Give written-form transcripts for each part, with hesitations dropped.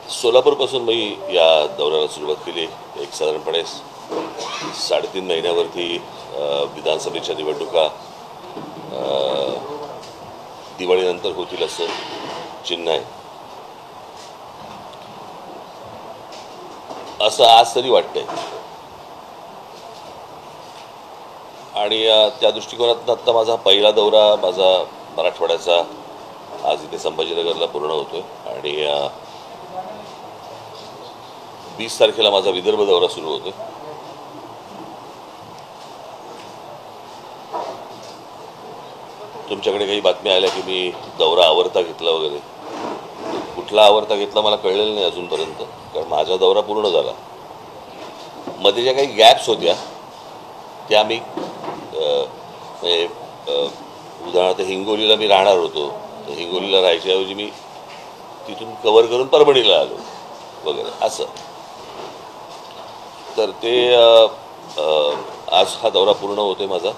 सोलापूरपासून मी या दौऱ्याला सुरुवात केली. एक साधारणपणे 3.5 महिन्यावरती विधानसभेच्या निवडणुका दिवाळीनंतर होतील असं चिन्ह आहे, असं आज तरी वाटतंय. आणि त्या दृष्टिकोनातून आत्ता माझा पहिला दौरा माझा मराठवाड्याचा आज इथे संभाजीनगरला पूर्ण होतोय आणि 20 तारखेला माझा विदर्भ दौरा सुरू होतोय. तुमच्याकडे काही बातम्या आल्या की मी दौरा आवरता घेतला वगैरे. कुठला आवरता घेतला मला कळलेलं नाही अजूनपर्यंत, कारण माझा दौरा पूर्ण झाला. मध्ये ज्या काही गॅप्स होत्या त्या मी उदाहरणार्थ हिंगोलीला मी राहणार होतो, तर हिंगोलीला राहायच्याऐवजी मी तिथून कव्हर करून परभणीला आलो वगैरे असं. तर ते आज हा दौरा पूर्ण होतोय माझा.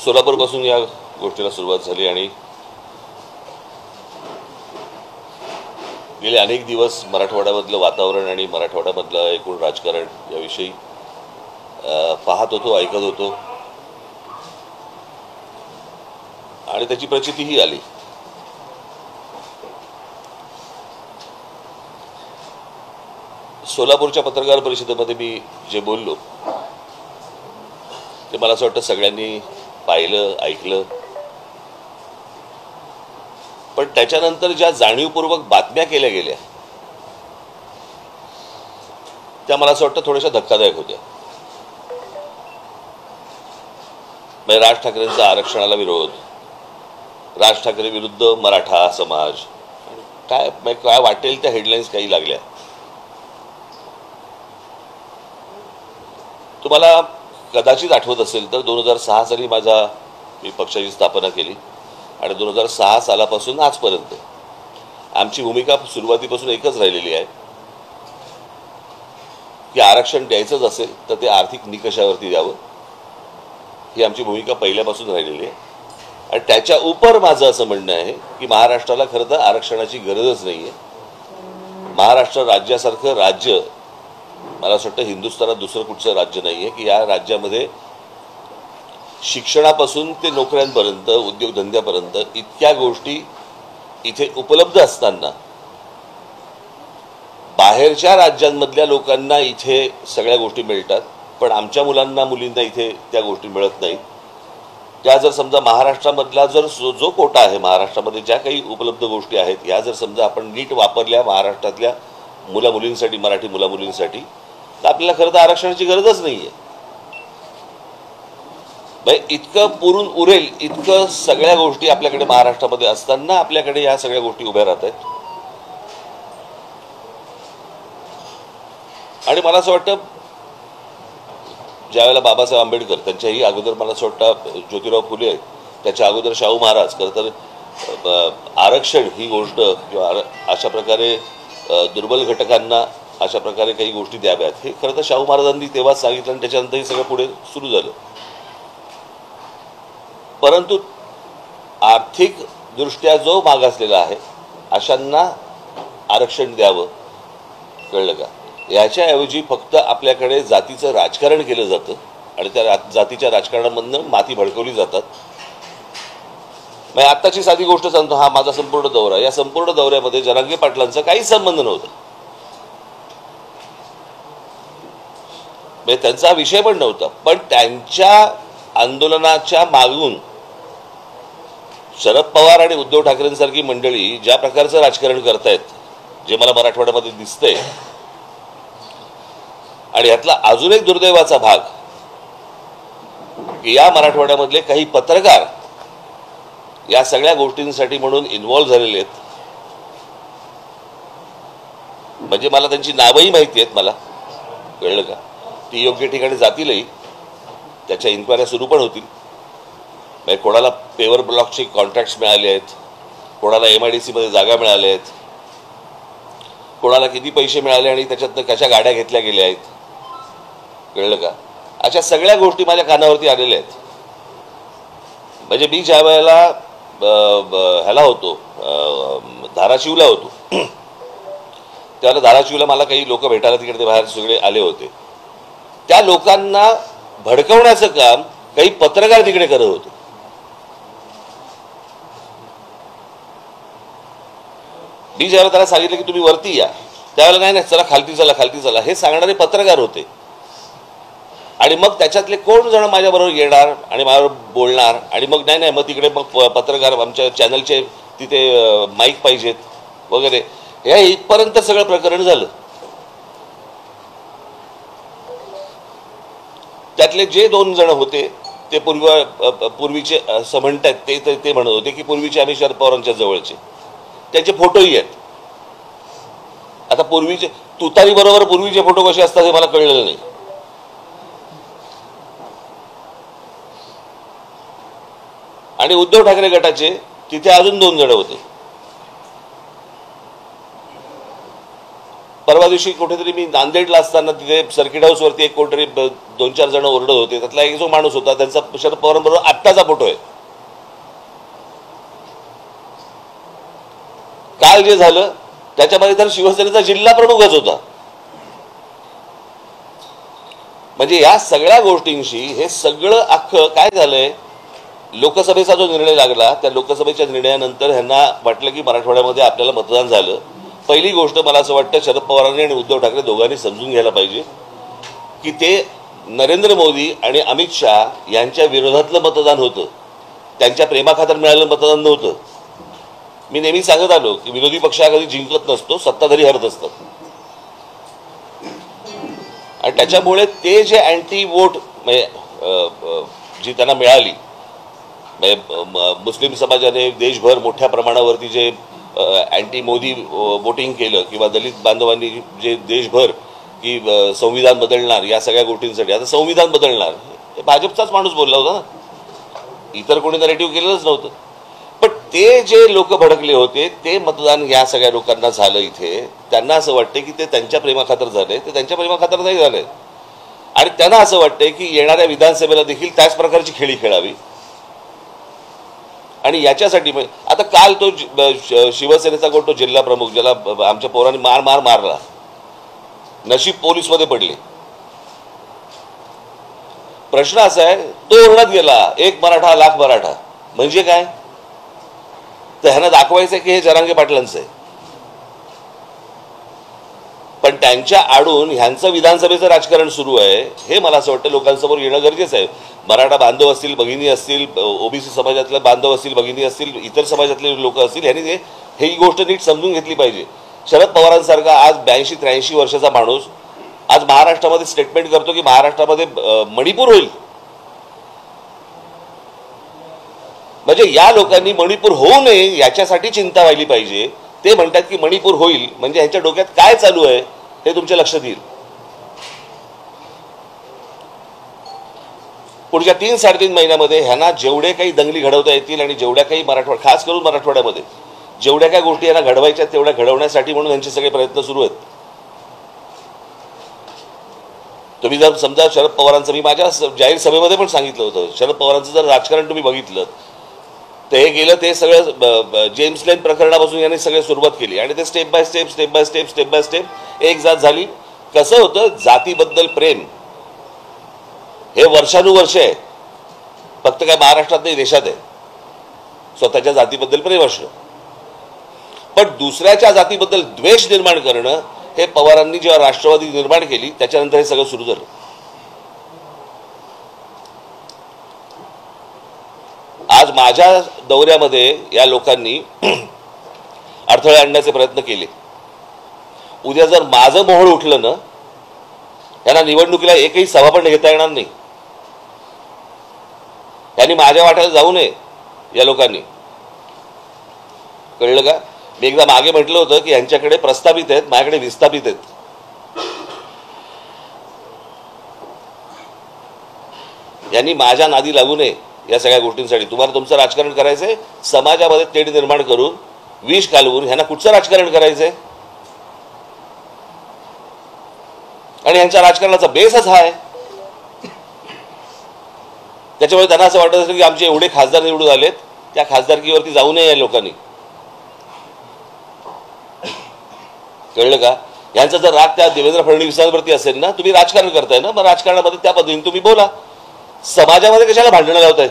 सोलापूरपासून या गोष्टीला सुरुवात झाली आणि गेले अनेक दिवस मराठवाड्यामधलं वातावरण आणि मराठवाड्यामधलं एकूण राजकारण याविषयी पाहत होतो, ऐकत होतो आणि त्याची प्रचितीही आली. सोलापूरच्या पत्रकार परिषदेमध्ये मी जे बोललो ते मला असं वाटतं सगळ्यांनी पाहिलं, ऐकलं. पण त्याच्यानंतर ज्या जाणीवपूर्वक बातम्या केल्या गेल्या त्या मला असं वाटतं थोड्याशा धक्कादायक होत्या. म्हणजे राज ठाकरेंचा आरक्षणाला विरोध, राज ठाकरे विरुद्ध मराठा समाज, काय वाटेल त्या हेडलाईन्स काही लागल्या. तुम्हाला कदाचित आठवत असेल तर 2006 साली मी पक्षाची स्थापना केली आणि 2006 सालापासून आजपर्यंत आमची भूमिका सुरुवातीपासून एकच राहिलेली आहे की आरक्षण द्यायचंच असेल तर ते आर्थिक निकषावरती द्यावं, ही आमची भूमिका पहिल्यापासून राहिलेली आहे. आणि त्याच्या उपर माझं असं म्हणणं आहे की महाराष्ट्राला खरं तर आरक्षणाची गरजच नाही आहे. महाराष्ट्र राज्यासारखं राज्य मला असं वाटतं हिंदुस्थानात दुसरं कुठचं राज्य नाही आहे की या राज्यामध्ये शिक्षणापासून ते नोकऱ्यांपर्यंत, उद्योगधंद्यापर्यंत इतक्या गोष्टी इथे उपलब्ध असताना बाहेरच्या राज्यांमधल्या लोकांना इथे सगळ्या गोष्टी मिळतात, पण आमच्या मुलींना इथे त्या गोष्टी मिळत नाहीत. त्या जर समजा महाराष्ट्रामधला जो कोटा आहे, महाराष्ट्रामध्ये ज्या काही उपलब्ध गोष्टी आहेत ह्या जर समजा आपण नीट वापरल्या महाराष्ट्रातल्या मुलींसाठी, मराठी मुलींसाठी, तर आपल्याला खरं तर आरक्षणाची गरजच नाहीये. इतकं पुरून उरेल इतकं सगळ्या गोष्टी आपल्याकडे महाराष्ट्रामध्ये असताना आपल्याकडे या सगळ्या गोष्टी उभ्या राहत आहेत. आणि मला असं वाटतं ज्यावेळेला बाबासाहेब आंबेडकर, त्यांच्याही अगोदर मला असं वाटतं ज्योतिराव फुले, त्याच्या अगोदर शाहू महाराज, खरं तर आरक्षण ही गोष्ट किंवा अशा प्रकारे दुर्बल घटकांना अशा प्रकारे काही गोष्टी द्याव्यात हे खरं तर शाहू महाराजांनी तेव्हाच सांगितलं आणि त्याच्यानंतर हे सगळं पुढे सुरू झालं. परंतु आर्थिक दृष्ट्या जो मागासलेला आहे अशांना आरक्षण द्यावं, कळलं का? याच्याऐवजी फक्त आपल्याकडे जातीचं राजकारण केलं जातं आणि त्या जातीच्या राजकारणामधनं माती भडकवली जातात. म्हणजे आत्ताची साधी गोष्ट सांगतो, हा माझा संपूर्ण दौरा, या संपूर्ण दौऱ्यामध्ये जरांगे पाटलांचा काहीच संबंध नव्हता. म्हणजे त्यांचा विषय पण नव्हता, पण त्यांच्या आंदोलनाच्या मागून शरद पवार आणि उद्धव ठाकरेंसारखी मंडळी ज्या प्रकारचं राजकारण करतायत, जे मला मराठवाड्यामध्ये दिसतंय, आणि यातला अजून एक दुर्दैवाचा भाग की या मराठवाड्यामधले काही पत्रकार या सगळ्या गोष्टींसाठी म्हणून इन्व्हॉल्व्ह झालेले आहेत. म्हणजे मला त्यांची नावंही माहिती आहेत, मला कळलं का? ती योग्य ठिकाणी जातीलही, त्याच्या इन्क्वायऱ्या सुरू पण होतील. म्हणजे कोणाला पेवर ब्लॉकचे कॉन्ट्रॅक्ट्स मिळाले आहेत, कोणाला MIDC मध्ये जागा मिळाल्या आहेत, कोणाला किती पैसे मिळाले आणि त्याच्यातनं कशा गाड्या घेतल्या गेल्या आहेत, कळलं का? अशा सगळ्या गोष्टी माझ्या कानावरती आलेल्या आहेत. म्हणजे मी ज्या वेळेला ह्याला होतो धाराशिवला होतो त्यावेळेला धाराशिवला मला काही लोक भेटायला तिकडे बाहेर सगळे आले होते. त्या लोकांना भडकवण्याचं काम काही पत्रकार तिकडे करत होते. मी ज्यावेळेला त्याला सांगितलं की तुम्ही वरती या, त्यावेळेला नाही चला खालती चला खालती चला हे सांगणारे पत्रकार होते. आणि मग त्याच्यातले कोण जण माझ्याबरोबर येणार आणि माझ्याबरोबर बोलणार आणि मग नाही मग तिकडे मग पत्रकार आमच्या चॅनलचे तिथे माईक पाहिजेत वगैरे, हे इथपर्यंत सगळं प्रकरण झालं. त्यातले जे 2 जण होते ते पूर्वीचे असं म्हणतात ते म्हणत होते की पूर्वीचे आम्ही शरद पवारांच्या जवळचे, त्यांचे फोटोही आहेत. आता पूर्वीचे तुतारी बरोबर पूर्वीचे फोटो कसे असतात हे मला कळलेलं नाही. आणि उद्धव ठाकरे गटाचे तिथे अजून 2 जण होते. परवा दिवशी कुठेतरी मी नांदेडला असताना तिथे सर्किट हाऊस वरती एक कोणतरी 2-4 जण ओरडत होते. त्यातला एक जो माणूस होता त्यांचा शरद पवारांबरोबर आत्ताचा फोटो आहे. काल जे झालं त्याच्यामध्ये तर शिवसेनेचा जिल्हा प्रमुखच होता. म्हणजे या सगळ्या गोष्टींशी हे सगळं अख्खं काय झालंय, लोकसभेचा जो निर्णय लागला त्या लोकसभेच्या निर्णयानंतर ह्यांना वाटलं की मराठवाड्यामध्ये आपल्याला मतदान झालं. पहिली गोष्ट मला असं वाटतं शरद पवारांनी आणि उद्धव ठाकरे दोघांनी समजून घ्यायला पाहिजे की ते नरेंद्र मोदी आणि अमित शहा यांच्या विरोधातलं मतदान होतं, त्यांच्या प्रेमाखातर मिळालेलं मतदान नव्हतं. मी नेहमी सांगत आलो की विरोधी पक्ष हा कधी जिंकत नसतो, सत्ताधारी हरत असतात. आणि त्याच्यामुळे ते जे अँटी वोट जी त्यांना मिळाली, मुस्लिम समाजाने देशभर मोठ्या प्रमाणावरती जे अँटी मोदी वोटिंग केलं किंवा दलित बांधवांनी जे देशभर की संविधान बदलणार या सगळ्या गोष्टींसाठी, आता संविधान बदलणार हे भाजपचाच माणूस बोलला होता ना, इतर कोणी नरेटिव्ह केलेलंच नव्हतं. पण ते जे लोक भडकले होते ते मतदान या सगळ्या लोकांना झालं. इथे त्यांना असं वाटतं की ते त्यांच्या प्रेमाखातर झाले, ते त्यांच्या प्रेमाखातर नाही झाले. आणि त्यांना असं वाटतंय की येणाऱ्या विधानसभेला देखील त्याच प्रकारची खेळी खेळावी. आणि याच्यासाठी आता काल तो शिवसेनेचा कोण तो जिल्हा प्रमुख ज्याला आमच्या पोरांनी मारला, नशीब पोलीस मध्ये पडले. प्रश्न असा आहे तो ओरडत गेला 1 मराठा लाख मराठा म्हणजे काय, तर ह्यांना दाखवायचं की हे जरांगे पाटलांचं आहे. पण त्यांच्या आडून ह्यांचं विधानसभेचं राजकारण सुरू आहे हे मला असं वाटतं लोकांसमोर येणं गरजेचं आहे. मराठा बांधव असतील, भगिनी असतील, ओबीसी समाजातले बांधव असतील, भगिनी असतील, इतर समाजातले लोक असतील, ह्यांनी ही गोष्ट नीट समजून घेतली पाहिजे. शरद पवारांसारखा आज 82-83 वर्षाचा माणूस आज महाराष्ट्रामध्ये स्टेटमेंट करतो की महाराष्ट्रामध्ये मणिपूर होईल. म्हणजे या लोकांनी मणिपूर होऊ नये याच्यासाठी चिंता व्हायली पाहिजे. ते म्हणतात की मणिपूर होईल म्हणजे ह्यांच्या डोक्यात काय चालू आहे हे तुमच्या लक्षात येईल. पुढच्या 3-3.5 महिन्यामध्ये ह्यांना जेवढे काही दंगली घडवता येतील आणि जेवढ्या काही खास करून मराठवाड्यामध्ये जेवढ्या काही गोष्टी यांना घडवायच्या तेवढ्या घडवण्यासाठी म्हणून यांचे सगळे प्रयत्न सुरू आहेत. तुम्ही जर समजा शरद पवारांचं, मी माझ्या जाहीर सभेमध्ये पण सांगितलं होतं, शरद पवारांचं जर राजकारण तुम्ही बघितलं तर हे गेलं ते सगळं जेम्स लेन प्रकरणापासून यांनी सगळं सुरुवात केली आणि ते स्टेप बाय स्टेप एक जात झाली. कसं होतं, जातीबद्दल प्रेम हे वर्षानुवर्ष आहे, फक्त काय महाराष्ट्रात नाही देशात आहे स्वतःच्या जातीबद्दल प्रेम असणं. पण दुसऱ्याच्या जातीबद्दल द्वेष निर्माण करणं हे पवारांनी जेव्हा राष्ट्रवादी निर्माण केली त्याच्यानंतर हे सगळं सुरू झालं. आज माझ्या दौऱ्यामध्ये या लोकांनी अडथळे आणण्याचे प्रयत्न केले. उद्या जर माझं मोहोळ उठलं ना, यांना निवडणुकीला एकही सभा पण घेता येणार नाही. त्यांनी माझ्या वाट्याला जाऊ नये या लोकांनी, कळलं का? मी एकदा मागे म्हटलं होतं की यांच्याकडे प्रस्थापित आहेत, माझ्याकडे विस्थापित आहेत. यांनी माझ्या नादी लागू नये या सगळ्या गोष्टींसाठी. तुम्हाला तुमचं राजकारण करायचंय, समाजामध्ये तेढ निर्माण करून विष घालवून ह्यांना कुठचं राजकारण करायचंय? आणि यांच्या राजकारणाचा बेसच हा आहे. त्याच्यामुळे त्यांना असं वाटत असेल की आमचे एवढे खासदार निवडून आलेत, त्या खासदारकीवरती जाऊ नये या लोकांनी. कळलं का? यांचा जर राग त्या देवेंद्र फडणवीसांवरती असेल ना, तुम्ही राजकारण करताय ना, मग राजकारणामध्ये त्या पद्धतीने तुम्ही बोला. समाजामध्ये कशाला भांडणं लावताय?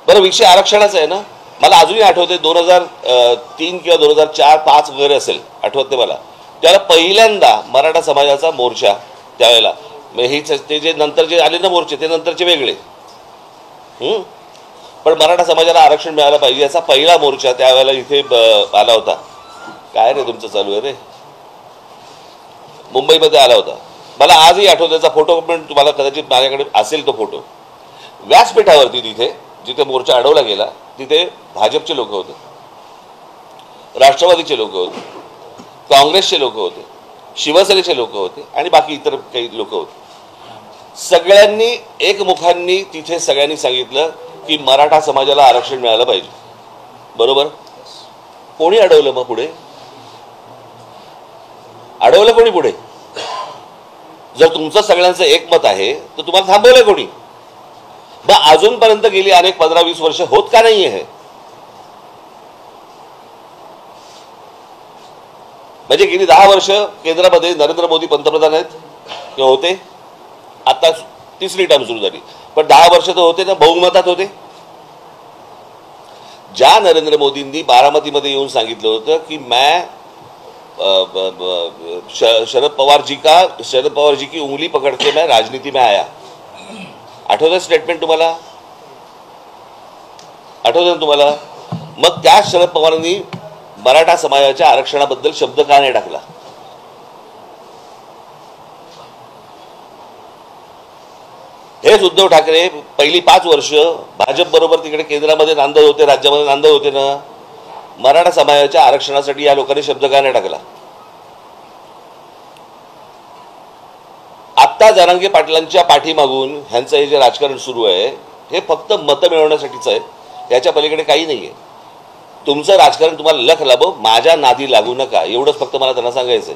बरं, विषय आरक्षणाचा आहे ना. मला अजूनही आठवते 2003 किंवा 2004-05 वगैरे असेल, आठवत नाही मला. त्याला पहिल्यांदा मराठा समाजाचा मोर्चा त्यावेळेला, ते जे नंतर जे आले ना मोर्चे, ते नंतरचे वेगळे. पण मराठा समाजाला आरक्षण मिळालं पाहिजे याचा पहिला मोर्चा त्यावेळेला इथे आला होता. काय रे तुमचं चालू आहे रे? मुंबईमध्ये आला होता. मला आजही आठवतो, त्याचा फोटो पण तुम्हाला कदाचित माझ्याकडे असेल तो फोटो. व्यासपीठावरती तिथे जिथे मोर्चा अडवला गेला तिथे भाजपचे लोक होते, राष्ट्रवादीचे लोक होते, काँग्रेसचे लोक होते, शिवसेनेचे लोक होते आणि बाकी इतर काही लोक होते. सगळ्यांनी एकमुखांनी तिथे सगळ्यांनी सांगितलं की मराठा समाजाला आरक्षण मिळालं पाहिजे. बरोबर? कोणी अडवलं मग पुढे? अडवलं कोणी पुढे? जर तुमचं सगळ्यांचं एकमत आहे तर तुम्हाला थांबवलंय कोणी? मग अजूनपर्यंत गेली अनेक 15-20 वर्ष होत का नाही आहे? म्हणजे गेली 10 वर्ष केंद्रामध्ये नरेंद्र मोदी पंतप्रधान आहेत किंवा होते, आता तिसरी टर्म सुरू झाली, पण 10 वर्ष तर होते ना, बहुमतात होते. ज्या नरेंद्र मोदींनी बारामतीमध्ये येऊन सांगितलं होतं की मैं शरद पवार जी की उंगली पकड़ के मैं राजनीति में आया. आठवतं स्टेटमेंट तुम्हाला? आठवतं ना तुम्हाला? मग त्या शरद पवारांनी मराठा समाजाच्या आरक्षणाबद्दल शब्द का नाही टाकला? हेच उद्धव ठाकरे पहिली 5 वर्ष भाजप बरोबर तिकडे केंद्रामध्ये नांदत होते, राज्यामध्ये नांदत होते ना. मराठा समाजाच्या आरक्षणासाठी या लोकांनी शब्द का नाही टाकला? आत्ता जरांगे पाटलांच्या पाठीमागून ह्यांचं हे जे राजकारण सुरू आहे हे फक्त मतं मिळवण्यासाठीच आहे, याच्या पलीकडे काही नाहीये. तुमचं राजकारण तुम्हाला लख लाभो, माझ्या नादी लागू नका, एवढंच फक्त मला त्यांना सांगायचंय.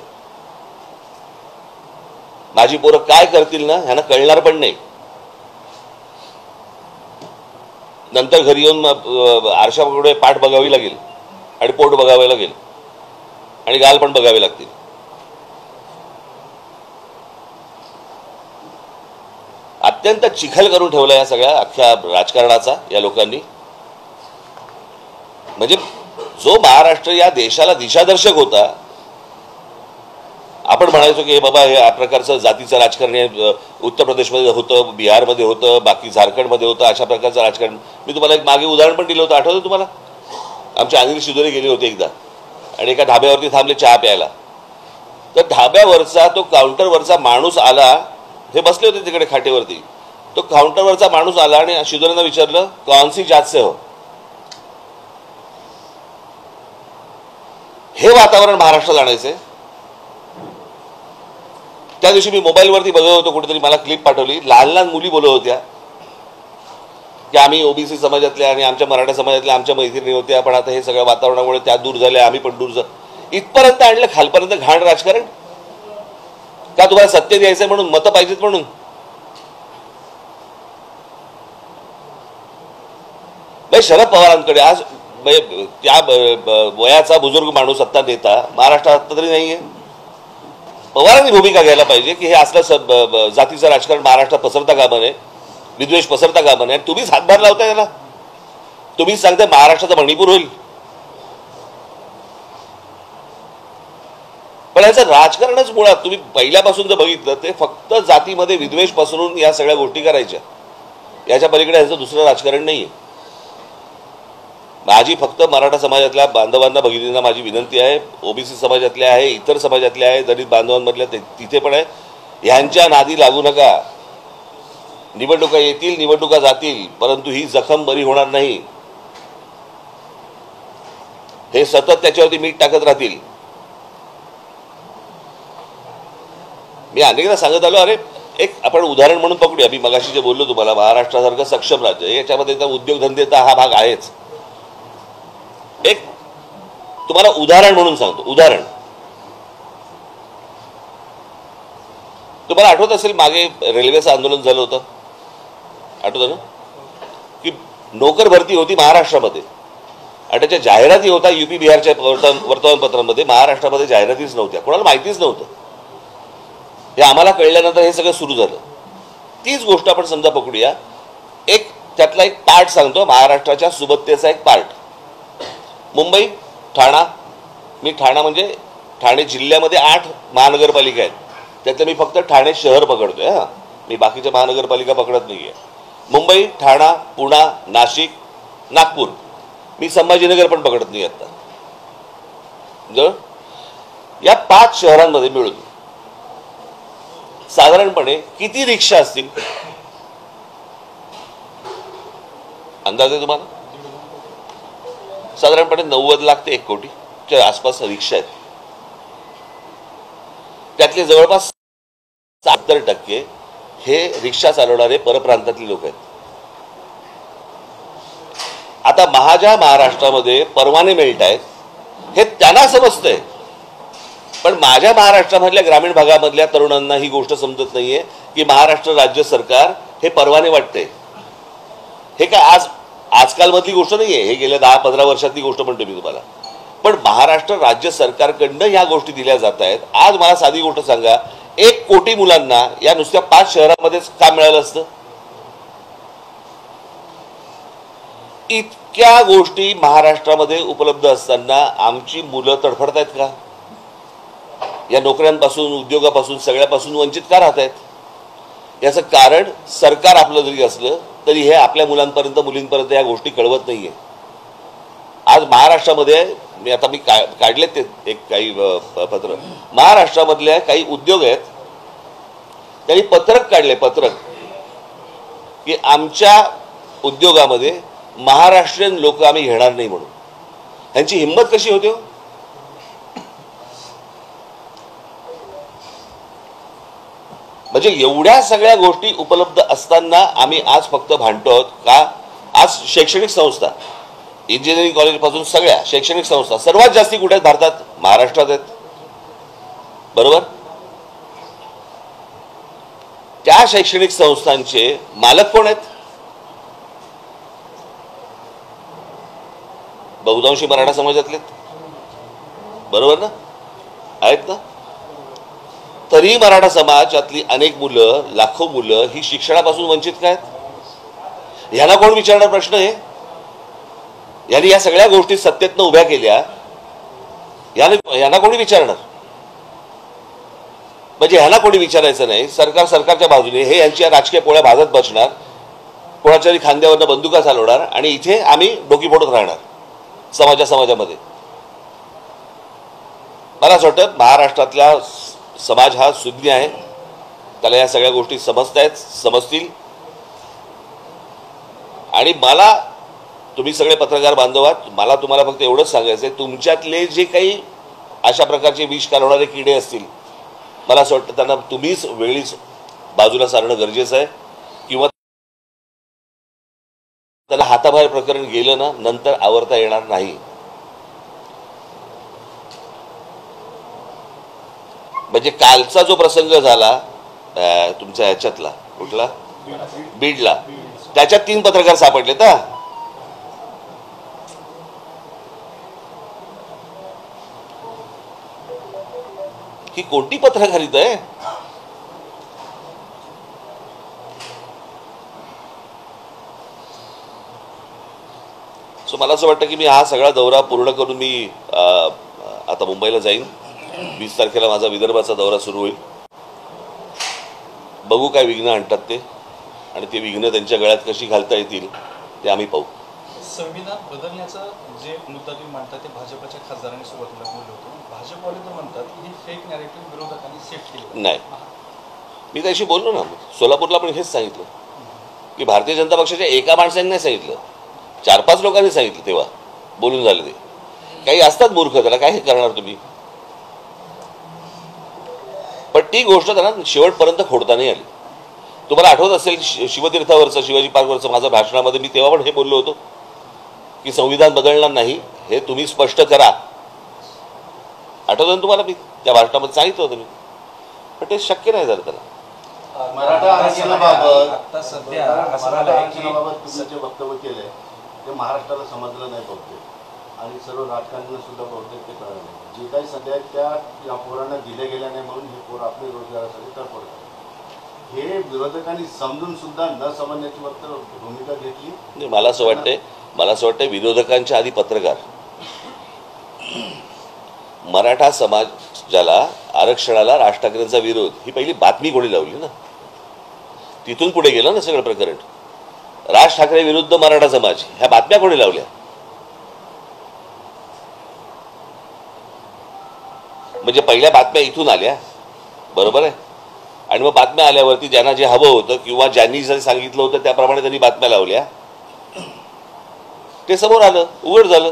माझी पोरं काय करतील ना ह्यांना कळणार पण नाही. नंतर घरी येऊन आरशापुढे पाठ बघावी लागेल आणि पोट बघावे लागेल आणि गाल पण बघावे लागतील. अत्यंत चिखल करून ठेवला या सगळ्या अख्ख्या राजकारणाचा या लोकांनी. म्हणजे जो महाराष्ट्र या देशाला दिशादर्शक होता, आपण म्हणायचो की बाबा हे प्रकारचं जातीचं राजकारण उत्तर प्रदेशमध्ये होतं, बिहारमध्ये होतं, बाकी झारखंडमध्ये होतं, अशा प्रकारचं राजकारण. मी तुम्हाला एक मागे उदाहरण पण दिलं होतं, आठवतं तुम्हाला? आमचे अनिल शिदोरे गेले होते एकदा आणि एका ढाब्यावरती थांबले चहा प्यायला. तर ढाब्यावरचा तो काउंटरवरचा माणूस आला, हे बसले होते तिकडे खाटेवरती. तो काउंटरवरचा माणूस आला आणि शिदोरेंना विचारलं, कौनसी जात से हो? हे वातावरण महाराष्ट्रात आणायचंय. त्या दिवशी मी मोबाईलवरती बघत होतो, कुठेतरी मला क्लिप पाठवली, लहान लहान मुली बोलत होत्या की आम्ही ओबीसी समाजातल्या आणि आमच्या मराठा समाजातल्या आमच्या मैत्रिणी होत्या, पण आता हे सगळ्या वातावरणामुळे त्या दूर झाल्या, आम्ही पण दूर झालो. इथपर्यंत आणलं, खालपर्यंत घाण राजकारण का? तुम्हाला सत्य द्यायचंय म्हणून, मतं पाहिजेत म्हणून? शरद पवारांकडे आज त्या वयाचा बुजुर्ग माणूस सत्ता नेता महाराष्ट्रात आत्ता तरी नाहीये. पवारांनी भूमिका घ्यायला पाहिजे की हे असलं जातीचं राजकारण महाराष्ट्रात पसरता कामा नये, विद्वेष पसरता कामा नये. तुम्हीच हातभार लावताय याला, तुम्हीच सांगताय महाराष्ट्राचा मणिपूर होईल. पण याचं राजकारणच मुळात तुम्ही पहिल्यापासून जर बघितलं ते फक्त जातीमध्ये विद्वेष पसरून या सगळ्या गोष्टी करायच्या, याच्या पलीकडे याचं दुसरं राजकारण नाहीये. माझी फक्त मराठा समाजातल्या बांधवांना भगिनींना माझी विनंती आहे, ओबीसी समाजातल्या आहे, इतर समाजातल्या आहे, दलित बांधवांमधल्या तिथे पण आहे, ह्यांच्या नादी लागू नका. निवडणुका येतील, निवडणुका जातील, परंतु ही जखम बरी होणार नाही. हे सतत त्याच्यावरती मीठ टाकत राहतील. मी अनेकदा सांगत आलो, अरे एक आपण उदाहरण म्हणून पकडूया. मी मगाशी जे बोललो तुम्हाला, महाराष्ट्रासारखं सक्षम राज्य, याच्यामध्ये उद्योगधंदेचा हा भाग आहेच. एक तुम्हाला उदाहरण म्हणून सांगतो. उदाहरण तुम्हाला आठवत असेल, मागे रेल्वेचं आंदोलन झालं होतं, आठवतं ना? की नोकर भरती होती महाराष्ट्रामध्ये आणि त्याच्या जाहिराती होता UP बिहारच्या वर्तमानपत्रांमध्ये, महाराष्ट्रामध्ये जाहिरातीच नव्हत्या, कोणाला माहितीच नव्हतं. हे आम्हाला कळल्यानंतर हे सगळं सुरू झालं. तीच गोष्ट आपण समजा पकडूया, त्यातला एक पार्ट सांगतो, महाराष्ट्राच्या सुबत्तेचा एक पार्ट. मुंबई, ठाणा. मी ठाणा म्हणजे ठाणे जिल्ह्यामध्ये 8 महानगरपालिका आहेत, त्यातलं मी फक्त ठाणे शहर पकडतोय. हां, मी बाकीच्या महानगरपालिका पकडत नाहीये. मुंबई, ठाणा, पुणा, नाशिक, नागपूर. मी संभाजीनगर पण पकडत नाही आता. या 5 शहरांमध्ये मिळून साधारणपणे किती रिक्षा असतील अंदाज आहे तुम्हाला? साधारणपणे 90 लाख ते 1 कोटीच्या आसपास रिक्षा आहेत. त्यातले जवळपास 70% हे रिक्षा चालवणारे परप्रांतातले लोक आहेत. आता माझ्या महाराष्ट्रामध्ये परवाने मिळत आहेत हे त्यांना समजतंय, पण माझ्या महाराष्ट्रामधल्या ग्रामीण भागामधल्या तरुणांना ही गोष्ट समजत नाहीये की महाराष्ट्र राज्य सरकार हे परवाने वाटते. हे काय आजकालमधली गोष्ट नाहीये, हे गेल्या 10-15 वर्षातली गोष्ट म्हणतो मी तुम्हाला. पण महाराष्ट्र राज्य सरकारकडनं ह्या गोष्टी दिल्या जात आहेत. आज मला साधी गोष्ट सांगा, 1 कोटी मुलांना या नुसत्या 5 शहरांमध्येच काम मिळालं असतं? इतक्या गोष्टी महाराष्ट्रामध्ये उपलब्ध असताना आमची मुलं तडफडतायत का? या नोकऱ्यांपासून, उद्योगापासून, सगळ्यापासून वंचित का राहत आहेत? याचं कारण सरकार आपलं जरी असलं तरी हे आपल्या मुलांपर्यंत, मुलींपर्यंत या गोष्टी कळवत नाहीये. आज महाराष्ट्रामध्ये मी काढले ते काही पत्र, महाराष्ट्रामधल्या काही उद्योग आहेत त्यांनी पत्रक काढले, पत्रक, की आमच्या उद्योगामध्ये महाराष्ट्रीयन लोक आम्ही घेणार नाही म्हणून. ह्यांची हिंमत कशी होते? म्हणजे एवढ्या सगळ्या गोष्टी उपलब्ध असताना आम्ही आज फक्त भांडतो आहोत का? आज शैक्षणिक संस्था, इंजिनिअरिंग कॉलेजपासून सगळ्या शैक्षणिक संस्था सर्वात जास्ती कुठे आहेत भारतात? महाराष्ट्रात आहेत, बरोबर? त्या शैक्षणिक संस्थांचे मालक कोण आहेत? बहुतांशी मराठा समाजातले, बरोबर ना? आहेत ना? तरी मराठा समाजातली अनेक मुलं, लाखो मुलं ही शिक्षणापासून वंचित काय आहेत? ह्याला कोण विचारणार प्रश्न आहे? यांनी या सगळ्या गोष्टी सत्तेतनं उभ्या केल्या, यांना कोणी विचारणार? म्हणजे ह्याला कोणी विचारायचं नाही. सरकारच्या बाजूने हे यांच्या राजकीय पोळ्या भाजत बसणार, कोणाच्याही खांद्यावरनं बंदुका चालवणार आणि इथे आम्ही डोकी फोडत राहणार समाजामध्ये. मला असं वाटतं महाराष्ट्रातला समाज हा सुज्ञ आहे, त्याला या सगळ्या गोष्टी समजतील. आणि मला, तुम्ही सगळे पत्रकार बांधव आहात, मला तुम्हाला फक्त एवढंच सांगायचं आहे, तुमच्यातले जे काही अशा प्रकारचे विष कालवणारे किडे असतील, मला असं वाटतं त्यांना तुम्हीच वेळीच बाजूला सारणं गरजेचं आहे, किंवा त्याला हाताबाहेर प्रकरण गेलं ना, नंतर आवरता येणार नाही. म्हणजे कालचा जो प्रसंग झाला तुमच्या ह्याच्यातला, कुठला, बीडला, त्याच्यात 3 पत्रकार सापडले तर ही कोणती पत्रकारिता आहे? सो मला असं वाटतं की मी हा सगळा दौरा पूर्ण करून मी आता मुंबईला जाईन. 20 तारखेला माझा विदर्भाचा दौरा सुरू होईल. बघू काय विघ्न आणतात ते, आणि ते विघ्न त्यांच्या गळ्यात कशी घालता येतील ते आम्ही पाहू. संविधान बदलण्याचा जे मुद्दा तुम्ही मांडता ते भाजपच्या खासदारांनी सुरुवातीला बोललं होतं. भाजपवाले तर म्हणतात की ही फेक नॅरेटिव्ह विरोधकांनी सेट केली. नाही, मी त्याशी बोललो ना, सोलापूरला पण हेच सांगितलं की भारतीय जनता पक्षाच्या एका माणसाने नाही सांगितलं, 4-5 लोकांनी सांगितलं, तेव्हा बोलून झाले. ते काही असतात मूर्ख, त्याला काय करणार तुम्ही. पण ती गोष्ट त्यांना शेवटपर्यंत खोडता नाही आली. तुम्हाला आठवत असेल शिवतीर्थावरचं, शिवाजी पार्कवरचं माझं भाषणामध्ये मी तेव्हा पण हे बोललो होतो की संविधान बदलणार नाही, हे तुम्ही स्पष्ट करा. आठवतं ना तुम्हाला? मी त्या भाषणामध्ये सांगितलं होतं मी, पण ते शक्य नाही झालं त्याला. मराठा आरक्षणाबाबत तुम्ही जे वक्तव्य केलंय ते महाराष्ट्राला समजलं नाही बहुतेक. आणि सर्व राजकारण्यांना सुद्धा बहुतेक ते कळाले जे काही सध्या त्या या पोरांना दिले गेल्या नाही म्हणून हे पोरं आपले रोजगारासाठी तडफडतात. हे विरोधकांनी समजून सुद्धा न समजण्याची फक्त भूमिका घेतली. मला असं वाटतंय विरोधकांच्या आधी पत्रकार मराठा समाजाला आरक्षणाला राज ठाकरेंचा विरोध ही पहिली बातमी कोणी लावली ना, तिथून पुढे गेलं ना सगळं प्रकरण. राज ठाकरे विरुद्ध मराठा समाज ह्या बातम्या कोणी लावल्या? म्हणजे पहिल्या बातम्या इथून आल्या, बरोबर आहे. आणि मग बातम्या आल्यावरती ज्यांना जे हवं होतं किंवा ज्यांनी जर सांगितलं होतं त्याप्रमाणे त्यांनी बातम्या लावल्या, ते समोर आलं, उघड झालं.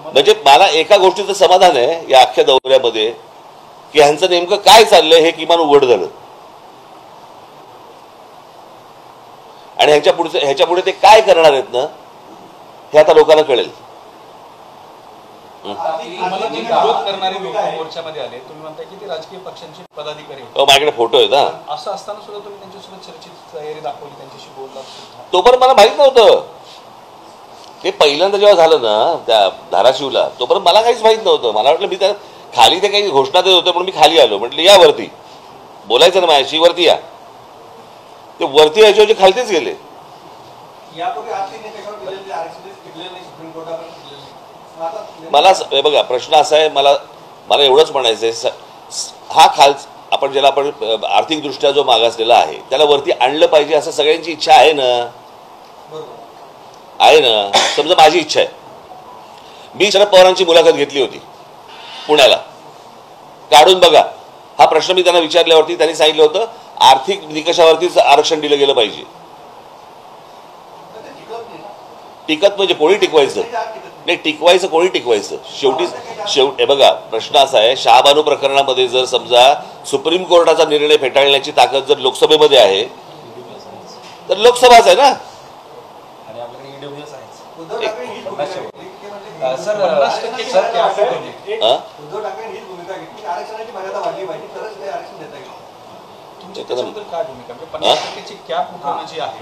म्हणजे मला एका गोष्टीचं समाधान आहे या अख्ख्या दौऱ्यामध्ये की ह्यांचं नेमकं काय चाललंय हे किमान उघड झालं. आणि ह्याच्या पुढे ते काय करणार आहेत ना हे आता लोकांना कळेल. तुम्हाला जे विरोध करणारे लोक मोर्चामध्ये आले, तुम्ही म्हणताय की ते राजकीय पक्षांचे पदाधिकारी होते. माझ्याकडे फोटो आहेत. हा, असं असताना सुद्धा तुम्ही त्यांच्यासोबत चर्चेची तयारी दाखवली, त्यांच्याशी बोललात सुद्धा. तोपर्यंत मला माहित नव्हतं. ते पहिल्यांदा जेव्हा झालं ना त्या धाराशिवला, तोपर्यंत मला काहीच माहित नव्हतं. मला वाटलं मी त्या खाली ते काही घोषणा देत होते म्हणून मी खाली आलो. म्हटलं या वरती बोलायचं ना माझ्याशी, वरती या. ते वरती यायचे खालतीच गेले. मला बघा प्रश्न असा आहे, मला एवढंच म्हणायचं आहे, हा आपण ज्याला आपण आर्थिकदृष्ट्या जो मागासलेला आहे त्याला वरती आणलं पाहिजे असं सगळ्यांची इच्छा आहे ना. समजा माझी इच्छा आहे. मी शरद पवारांची मुलाखत घेतली होती पुण्याला, काढून बघा हा प्रश्न मी त्यांना विचारल्यावरती त्यांनी सांगितलं होतं आर्थिक निकषावरतीच आरक्षण दिलं गेलं पाहिजे. टिकत म्हणजे कोणी टिकवायचं नाही, टिकवायचं कोणी टिकवायचं शेवटी बघा प्रश्न असा आहे, शहाबानू प्रकरणामध्ये जर समजा सुप्रीम कोर्टाचा निर्णय फेटाळण्याची ताकद जर लोकसभेमध्ये आहे तर लोकसभाच आहे ना.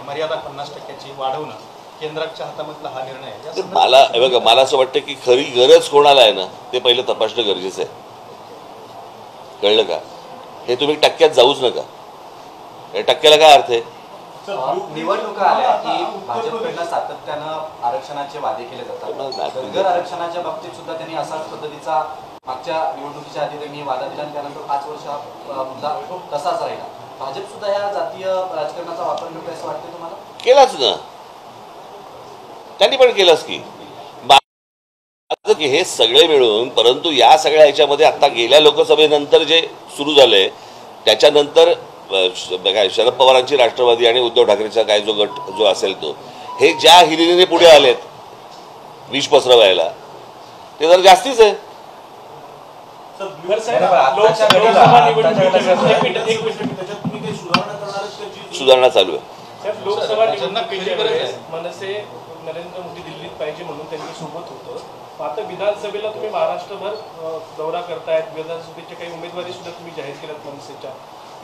मर्यादा 50% वाढवणं केंद्राच्या हातामधला हा निर्णय आहे. मला असं वाटतं की खरी गरज कोणाला आहे ना ते पहिलं तपासणं गरजेचं आहे. कळलं का? हे तुम्ही टक्क्यात जाऊच नका. या टक्क्याला काय अर्थ आहे? निवडणुका आल्या की भाजपकडनं सातत्यानं आरक्षणाचे वादे केले जातात. धनगर आरक्षणाच्या बाबतीत सुद्धा त्यांनी असाच पद्धतीचा मागच्या निवडणुकीच्या आधी त्यांनी वादा दिला आणि त्यानंतर 5 वर्ष हा मुद्दा तसाच राहिला. भाजप सुद्धा या जातीय राजकारणाचा वापर करतो असं वाटतं तुम्हाला? केलाच ना, त्यांनी पण केलंच की हे सगळे मिळून. परंतु या सगळ्या ह्याच्यामध्ये आता गेल्या लोकसभेनंतर जे सुरू झालंय त्याच्यानंतर काय शरद पवारांची राष्ट्रवादी आणि उद्धव ठाकरेचा काय जो गट जो असेल तो हे ज्या हिरिरीने पुढे आलेत विष पसरवायला ते जर जास्तीच आहे. सुधारणा चालू आहे. मनसे नरेंद्र मोदी दिल्लीत पाहिजे म्हणून त्यांनी सोबत होतं. आता विधानसभेला तुम्ही महाराष्ट्रभर दौरा करतायत, विधानसभेच्या काही उमेदवारी सुद्धा तुम्ही जाहीर केल्यात मनसेच्या.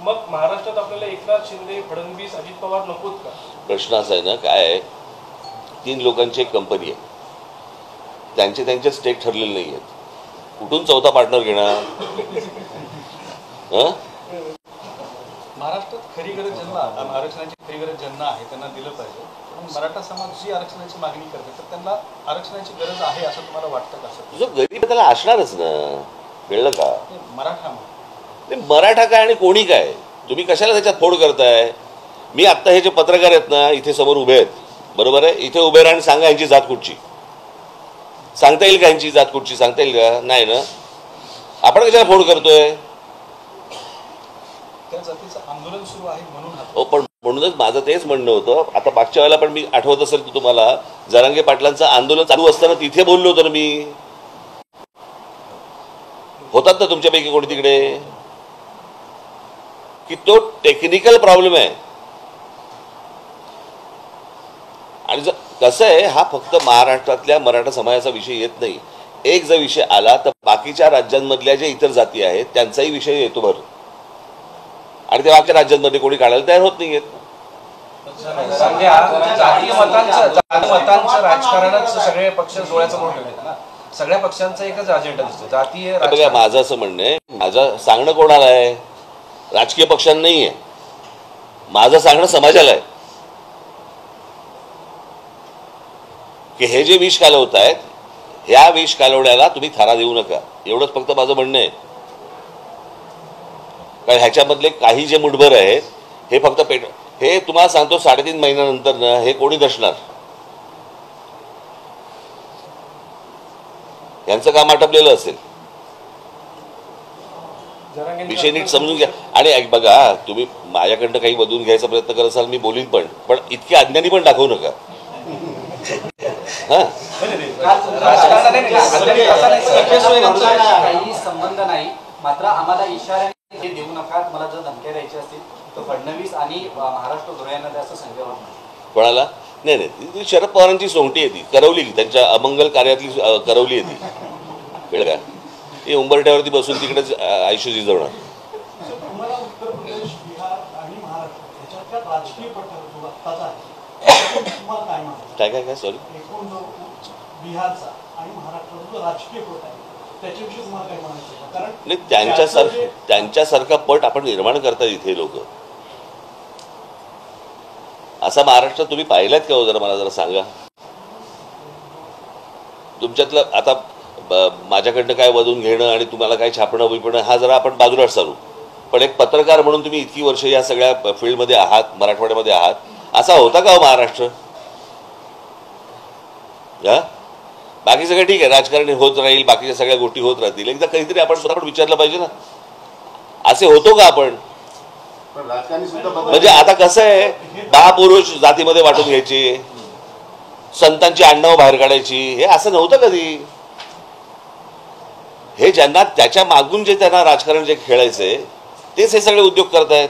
मग महाराष्ट्रात आपल्याला एकनाथ शिंदे, फडणवीस, अजित पवार नकोत का? प्रश्न असा आहे ना, काय आहे 3 लोकांची एक कंपनी आहे, त्यांचे स्टेक ठरलेले नाही आहेत. कुठून चौथा पार्टनर घेणार? महाराष्ट्रात खरी गरज ज्यांना आरक्षणाची खरी गरज ज्यांना आहे त्यांना दिलं पाहिजे. मराठा समाज जी आरक्षणाची मागणी करते तर त्यांना आरक्षणाची गरज आहे असं तुम्हाला वाटतं का? जो गरीब त्याला असणारच ना. कळलं का? मराठा काय आणि कोणी काय, तुम्ही कशाला त्याच्यात फोड करताय? मी आत्ता हे जे पत्रकार आहेत ना इथे समोर उभे आहेत, बरोबर आहे, इथे उभे राहा आणि सांगा यांची जात कुठची. सांगता येईल का यांची जात कुठची? सांगता येईल का? नाही ना. आपण कशाला फोड करतोय? त्या जातीचं आंदोलन सुरू आहे म्हणून. हो, पण म्हणूनच माझं तेच म्हणणं होतं. आता मागच्या वेळेला पण मी आठवत असेल तर तुम्हाला जरांगे पाटलांचं आंदोलन चालू असताना तिथे बोललो होतो ना मी. होतात ना तुमच्यापैकी कोणी तिकडे? की तो टेक्निकल प्रॉब्लेम आहे. आणि कसं आहे, हा फक्त महाराष्ट्रातल्या मराठा समाजाचा विषय येत नाही. एक जर विषय आला तर बाकीच्या राज्यांमधल्या ज्या इतर जाती आहेत त्यांचाही विषय येतो भर. आणि त्या बाकीच्या राज्यांमध्ये कोणी काढायला तयार होत नाहीयेत. जातीय मतांचं राजकारणच सगळे पक्ष डोळ्यासमोर ठेवले ना. सगळ्या पक्षांचा एकच अजेंडा दिसतो, जातीय बघा, राजकारण. माझं असं म्हणणं आहे, माझं सांगणं कोणाला आहे? राजकीय पक्षांना नाही आहे, माझं सांगणं समाजाला आहे की हे जे विष कालवत आहेत, ह्या विष कालवण्याला तुम्ही थारा देऊ नका, एवढंच फक्त माझं म्हणणं आहे. कारण ह्याच्यामधले काही जे मुठभर आहेत हे फक्त हे तुम्हाला सांगतो 3.5 महिन्यानंतर ना हे कोणी दर्शणार, यांचं काम आटपलेलं असेल. विषय नीट समजून घ्या. आणि बघा, तुम्ही माझ्याकडनं काही बदलून घ्यायचा प्रयत्न करत असाल, मी बोलीन, पण इतके अज्ञानी पण दाखवू नका. हा, काही संबंध नाही, मात्र आम्हाला इशाऱ्याने हे देऊ नका. मला जर धमक्या द्यायच्या असतील तर फडणवीस आणि महाराष्ट्र धुळे यांना असं संजय राऊत म्हणाले. कोणाला? नाही, ती शरद पवारांची सोंगटी आहे, ती करवली, त्यांच्या अमंगल कार्यातली करवली आहे ती, कळलं का? ती उंबरठ्यावरती बसून तिकडेच आयुष्य जिजवणार. तुम्हाला उत्तर प्रदेश, बिहार आणि महाराष्ट्र याच्यातल्या राजकीय पट्टा जो आत्ताचा आहे तुम्हाला काय म्हणायचं? काय सॉरी, एकूण जो बिहारचा आणि महाराष्ट्राचा जो राजकीय पट आहे त्याच्याविषयी तुम्हाला काय म्हणायचं? कारण नाही, त्यांच्यासारखा पट आपण निर्माण करतात इथे लोक. असा महाराष्ट्र तुम्ही पाहिलात का हो? जरा मला जरा सांगा. तुमच्यातलं आता माझ्याकडनं काय वधून घेणं आणि तुम्हाला काय छापणं बिपणं हा जरा आपण बाजूला सारू, पण एक पत्रकार म्हणून तुम्ही इतकी वर्ष या सगळ्या फील्डमध्ये आहात, मराठवाड्यामध्ये आहात, असा होता का हो महाराष्ट्र? बाकी सगळं ठीक आहे, राजकारण होत राहील, बाकीच्या सगळ्या गोष्टी होत राहतील, एकदा काहीतरी आपण स्वतः विचारलं पाहिजे ना, असे होतो का आपण? राजकारणी सुद्धा म्हणजे आता कसं आहे, महापुरुष जातीमध्ये वाटून घ्यायचे, संतांची आडनावं बाहेर काढायची, हे असं नव्हतं कधी. हे ज्यांना त्याच्या मागून जे त्यांना राजकारण जे खेळायचंय तेच हे सगळे उद्योग करतायत.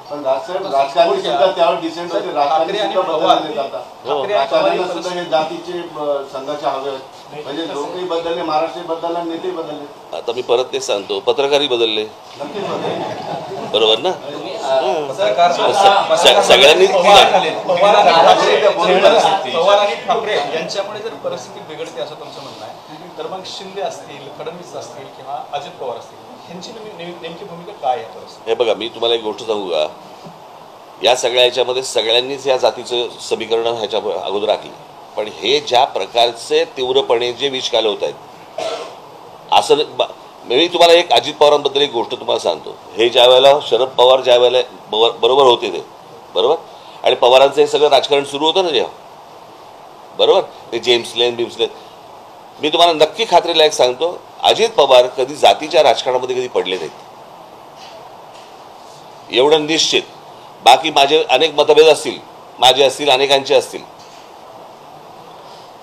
पण राजकारणी सुद्धा त्यावर डिसेंट होते, राजकारणी सुद्धा बदलले जातात. राजकारण्यांना सुद्धा हे जातीचे संघाचे हवे आहेत. म्हणजे लोकही बदलले, महाराष्ट्र बदलला, नेते बदलले. आता मी परत तेच सांगतो, पत्रकारही बदलले, नक्कीच बदलले. बरोबर ना? पवार आणि ठाकरे यांच्यामुळे जर परिस्थिती बिघडते असं तुमचं म्हणणं आहे, तर मग शिंदे असतील, फडणवीस असतील किंवा अजित पवार असतील, ह्यांची नेमकी भूमिका काय आहे? हे बघा, मी तुम्हाला एक गोष्ट सांगू का, या सगळ्या ह्याच्यामध्ये सगळ्यांनीच या जातीचं समीकरण ह्याच्या अगोदर राखली, पण हे ज्या प्रकारचे तीव्रपणे जे विष कालवत आहेत, असं मी तुम्हाला एक अजित पवारांबद्दल एक गोष्ट तुम्हाला सांगतो. हे ज्या वेळेला शरद पवार ज्या वेळेला बरोबर होते ते बरोबर, आणि पवारांचं हे सगळं राजकारण सुरू होतं ना जेव्हा, बरोबर, ते जेम्स लेन, मी तुम्हाला नक्की खात्रीलायक सांगतो, अजित पवार कधी जातीच्या राजकारणामध्ये कधी पडले नाहीत, एवढं निश्चित. बाकी माझे अनेक मतभेद असतील, माझे असतील, अनेकांचे असतील,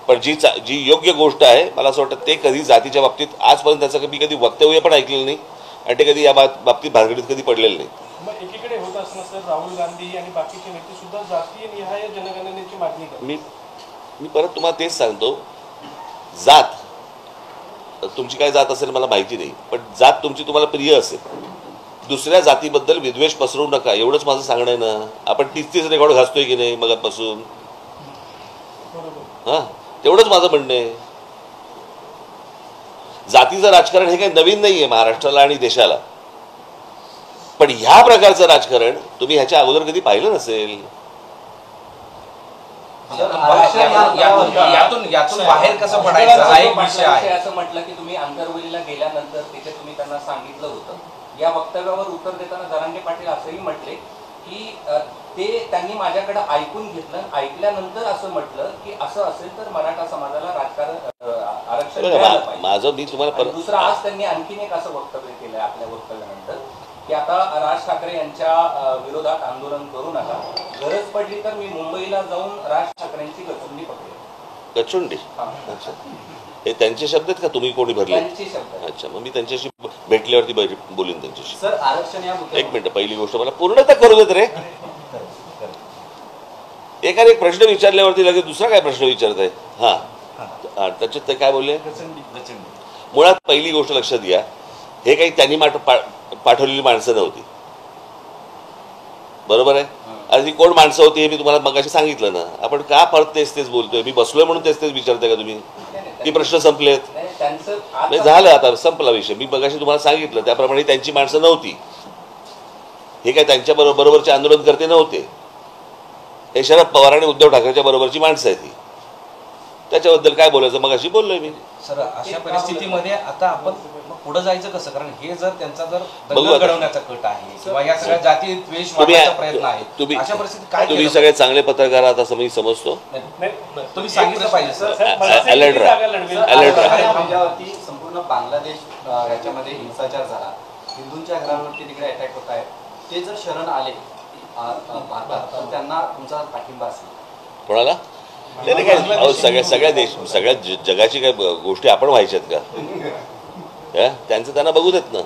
पण जी योग्य गोष्ट आहे, मला असं वाटतं ते कधी जातीच्या बाबतीत आजपर्यंत त्याचं कधी वक्तव्य पण ऐकलेलं नाही, आणि ते कधी या बाबतीत भानगडीत कधी पडलेलं नाही. मग एकीकडे होत असलं सर, राहुल गांधी आणि बाकीचे नेते सुद्धा जातीय निहाय जनगणनेची मागणी करतात. मी परत तुम्हाला तेच सांगतो, जात तुमची काय जात असेल मला माहिती नाही, पण जात तुमची तुम्हाला प्रिय असेल, दुसऱ्या जातीबद्दल विद्वेष पसरवू नका, एवढंच माझं सांगणं आहे ना. आपण 30 रेकॉर्ड घासतोय की नाही मगापासून, हां, तेवढंच माझं म्हणणं आहे. जातीचं राजकारण हे काही नवीन नाही आहे महाराष्ट्राला आणि देशाला, पण ह्या प्रकारचं राजकारण तुम्ही ह्याच्या अगोदर कधी पाहिलं नसेल. यातून बाहेर कसं पडायचं हा एक विषय आहे. असं म्हटलं की तुम्ही आंतरवलीला गेल्यानंतर तिथे तुम्ही त्यांना सांगितलं होतं. या वक्तव्यावर उत्तर देताना जरांगे पाटील असंही म्हटले की ते त्यांनी माझ्याकडे ऐकून घेतलं, ऐकल्यानंतर असं म्हटलं की असं असेल तर मराठा समाजाला राजकारण आरक्षण माझं मी तुम्हाला दुसरं आज त्यांनी आणखीन एक असं वक्तव्य केलंय आपल्या वक्तव्यानंतर की आता राज ठाकरे यांच्या विरोधात आंदोलन करू नका, गरज पडली तर मी मुंबईला जाऊन राज ठाकरेंची गचुंडी पकडेल. गचुंडी? अच्छा, हे त्यांचे शब्द आहेत का तुम्ही कोणी भरले? अच्छा, मग मी त्यांच्याशी भेटल्यावरती बोलीन त्यांच्याशी. सर, आरक्षण या एक मिनिट, पहिली गोष्ट मला पूर्णतः करू देत रे. एकाने एक प्रश्न विचारल्यावरती लगेच दुसरा काय प्रश्न विचारत आहे? हा, त्याच्यात ते काय बोलले? मुळात पहिली गोष्ट लक्षात घ्या, हे काही त्यांनी पाठवलेली माणसं नव्हती, बरोबर आहे. आता ती कोण माणसं होती हे मी तुम्हाला मगाशी सांगितलं ना. आपण का परत तेच तेच बोलतोय? मी बसलोय म्हणून तेच तेच विचारताय का तुम्ही? ती प्रश्न संपलेत. नाही, त्यांचं नाही आज झालं, आता संपला विषय. मी मगाशी तुम्हाला सांगितलं त्याप्रमाणे त्यांची माणसं नव्हती. हे काय त्यांच्या बरोबरचे आंदोलनकर्ते नव्हते. हे शरद पवार आणि उद्धव ठाकरेच्या बरोबरची माणसं आहेत ही. त्याच्याबद्दल काय बोलायचं मगाशी बोललोय मी. सर अशा परिस्थितीमध्ये आता आपण पुढे जायचं कसं? कारण हे जर त्यांचा जर बघू दंगल आता. घडवण्याचा कट आहे किंवा या सगळ्या जाती द्वेष तुम्ही मारण्याचा प्रयत्न आहे, अशा परिस्थितीत काय तुम्ही केलं सगळे चांगले पत्रकार आहात असं मी समजतो. नाही, तुम्ही सांगितलं पाहिजे सर. मनसे अलर्ट किती राहा. जागा लढवेल? अलर्ट राहा. आणि माझ्यावरती संपूर्ण बांगलादेश याच्यामध्ये हिंसाचार झाला, हिंदूंच्या घरावरती तिकडे अटॅक होत आहे. ते जर शरण आले भारतात तर त्यांना तुमचा पाठिंबा असेल? कोणाला? नाही काय अहो, सगळ्या जगाची काय गोष्टी आपण व्हायच्यात का? त्यांचं त्यांना बघू देत ना.